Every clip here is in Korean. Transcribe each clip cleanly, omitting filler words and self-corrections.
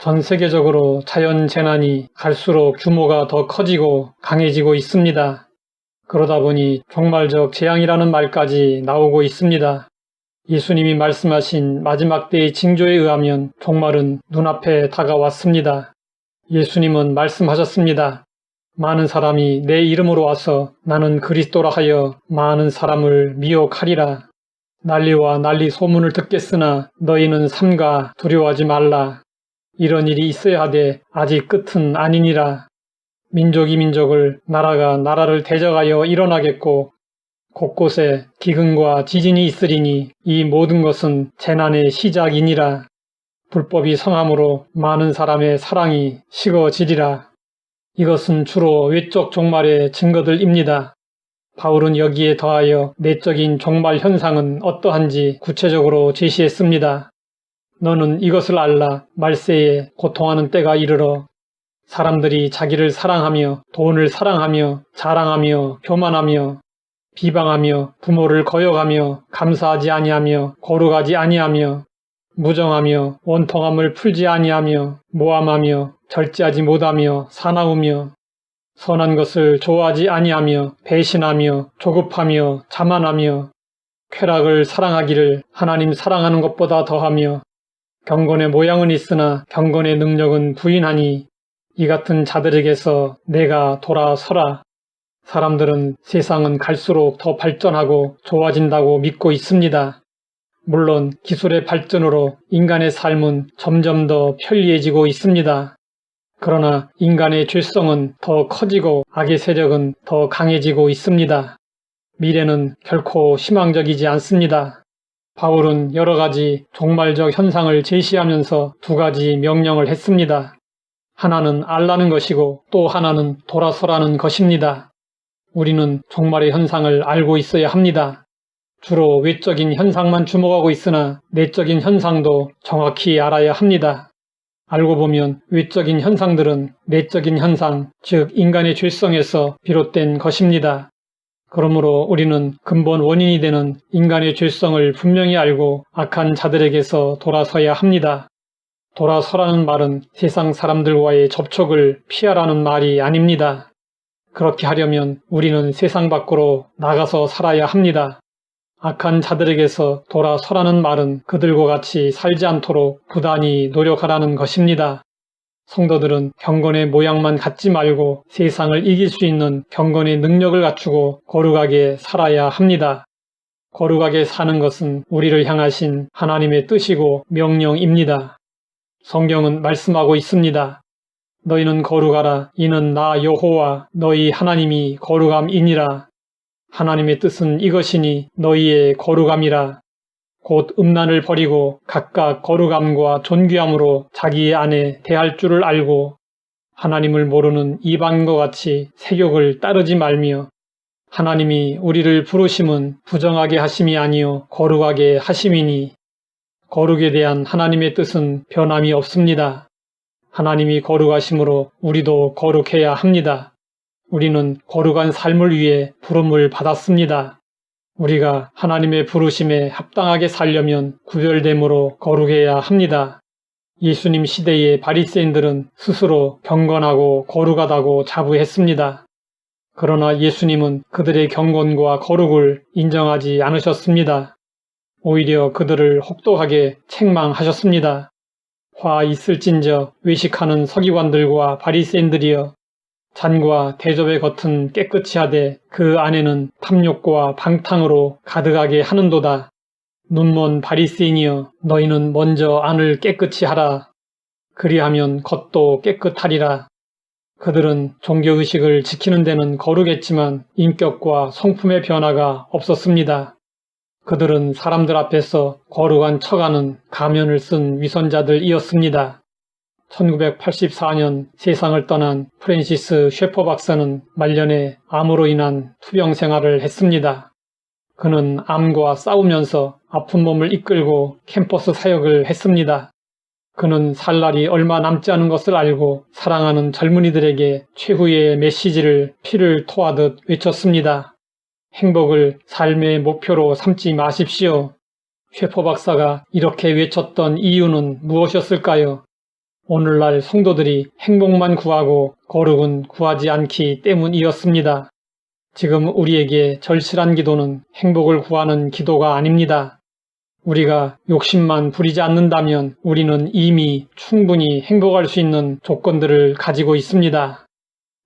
전 세계적으로 자연재난이 갈수록 규모가 더 커지고 강해지고 있습니다. 그러다 보니 종말적 재앙이라는 말까지 나오고 있습니다. 예수님이 말씀하신 마지막 때의 징조에 의하면 종말은 눈앞에 다가왔습니다. 예수님은 말씀하셨습니다. 많은 사람이 내 이름으로 와서 나는 그리스도라 하여 많은 사람을 미혹하리라. 난리와 난리 소문을 듣겠으나 너희는 삼가 두려워하지 말라. 이런 일이 있어야 하되 아직 끝은 아니니라. 민족이 민족을 나라가 나라를 대적하여 일어나겠고 곳곳에 기근과 지진이 있으리니 이 모든 것은 재난의 시작이니라. 불법이 성함으로 많은 사람의 사랑이 식어지리라. 이것은 주로 외적 종말의 증거들입니다. 바울은 여기에 더하여 내적인 종말 현상은 어떠한지 구체적으로 제시했습니다. 너는 이것을 알라. 말세에 고통하는 때가 이르러 사람들이 자기를 사랑하며 돈을 사랑하며 자랑하며 교만하며 비방하며 부모를 거역하며 감사하지 아니하며 거룩하지 아니하며 무정하며 원통함을 풀지 아니하며 모함하며 절제하지 못하며 사나우며 선한 것을 좋아하지 아니하며 배신하며 조급하며 자만하며 쾌락을 사랑하기를 하나님 사랑하는 것보다 더하며 경건의 모양은 있으나 경건의 능력은 부인하니 이 같은 자들에게서 내가 돌아서라. 사람들은 세상은 갈수록 더 발전하고 좋아진다고 믿고 있습니다. 물론 기술의 발전으로 인간의 삶은 점점 더 편리해지고 있습니다. 그러나 인간의 죄성은 더 커지고 악의 세력은 더 강해지고 있습니다. 미래는 결코 희망적이지 않습니다. 바울은 여러 가지 종말적 현상을 제시하면서 두 가지 명령을 했습니다. 하나는 알라는 것이고 또 하나는 돌아서라는 것입니다. 우리는 종말의 현상을 알고 있어야 합니다. 주로 외적인 현상만 주목하고 있으나 내적인 현상도 정확히 알아야 합니다. 알고 보면 외적인 현상들은 내적인 현상, 즉 인간의 죄성에서 비롯된 것입니다. 그러므로 우리는 근본 원인이 되는 인간의 죄성을 분명히 알고 악한 자들에게서 돌아서야 합니다. 돌아서라는 말은 세상 사람들과의 접촉을 피하라는 말이 아닙니다. 그렇게 하려면 우리는 세상 밖으로 나가서 살아야 합니다. 악한 자들에게서 돌아서라는 말은 그들과 같이 살지 않도록 부단히 노력하라는 것입니다. 성도들은 경건의 모양만 갖지 말고 세상을 이길 수 있는 경건의 능력을 갖추고 거룩하게 살아야 합니다. 거룩하게 사는 것은 우리를 향하신 하나님의 뜻이고 명령입니다. 성경은 말씀하고 있습니다. 너희는 거룩하라. 이는 나 여호와 너희 하나님이 거룩함이니라. 하나님의 뜻은 이것이니 너희의 거룩함이라. 곧 음란을 버리고 각각 거룩함과 존귀함으로 자기 안에 대할 줄을 알고 하나님을 모르는 이방인과 같이 세욕을 따르지 말며 하나님이 우리를 부르심은 부정하게 하심이 아니요 거룩하게 하심이니 거룩에 대한 하나님의 뜻은 변함이 없습니다. 하나님이 거룩하심으로 우리도 거룩해야 합니다. 우리는 거룩한 삶을 위해 부름을 받았습니다. 우리가 하나님의 부르심에 합당하게 살려면 구별됨으로 거룩해야 합니다. 예수님 시대의 바리새인들은 스스로 경건하고 거룩하다고 자부했습니다. 그러나 예수님은 그들의 경건과 거룩을 인정하지 않으셨습니다. 오히려 그들을 혹독하게 책망하셨습니다. 화 있을진저 외식하는 서기관들과 바리새인들이여 잔과 대접의 겉은 깨끗이 하되 그 안에는 탐욕과 방탕으로 가득하게 하는도다. 눈먼 바리새인이여 너희는 먼저 안을 깨끗이 하라. 그리하면 겉도 깨끗하리라. 그들은 종교의식을 지키는 데는 거룩했지만 인격과 성품의 변화가 없었습니다. 그들은 사람들 앞에서 거룩한 척하는 가면을 쓴 위선자들이었습니다. 1984년 세상을 떠난 프랜시스 셰퍼 박사는 말년에 암으로 인한 투병 생활을 했습니다. 그는 암과 싸우면서 아픈 몸을 이끌고 캠퍼스 사역을 했습니다. 그는 살 날이 얼마 남지 않은 것을 알고 사랑하는 젊은이들에게 최후의 메시지를 피를 토하듯 외쳤습니다. 행복을 삶의 목표로 삼지 마십시오. 셰퍼 박사가 이렇게 외쳤던 이유는 무엇이었을까요? 오늘날 성도들이 행복만 구하고 거룩은 구하지 않기 때문이었습니다. 지금 우리에게 절실한 기도는 행복을 구하는 기도가 아닙니다. 우리가 욕심만 부리지 않는다면 우리는 이미 충분히 행복할 수 있는 조건들을 가지고 있습니다.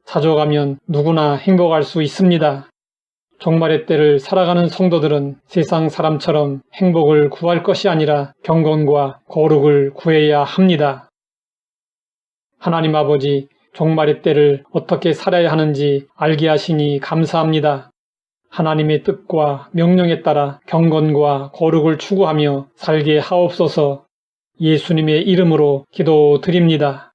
찾아가면 누구나 행복할 수 있습니다. 종말의 때를 살아가는 성도들은 세상 사람처럼 행복을 구할 것이 아니라 경건과 거룩을 구해야 합니다. 하나님 아버지, 종말의 때를 어떻게 살아야 하는지 알게 하시니 감사합니다. 하나님의 뜻과 명령에 따라 경건과 거룩을 추구하며 살게 하옵소서. 예수님의 이름으로 기도드립니다.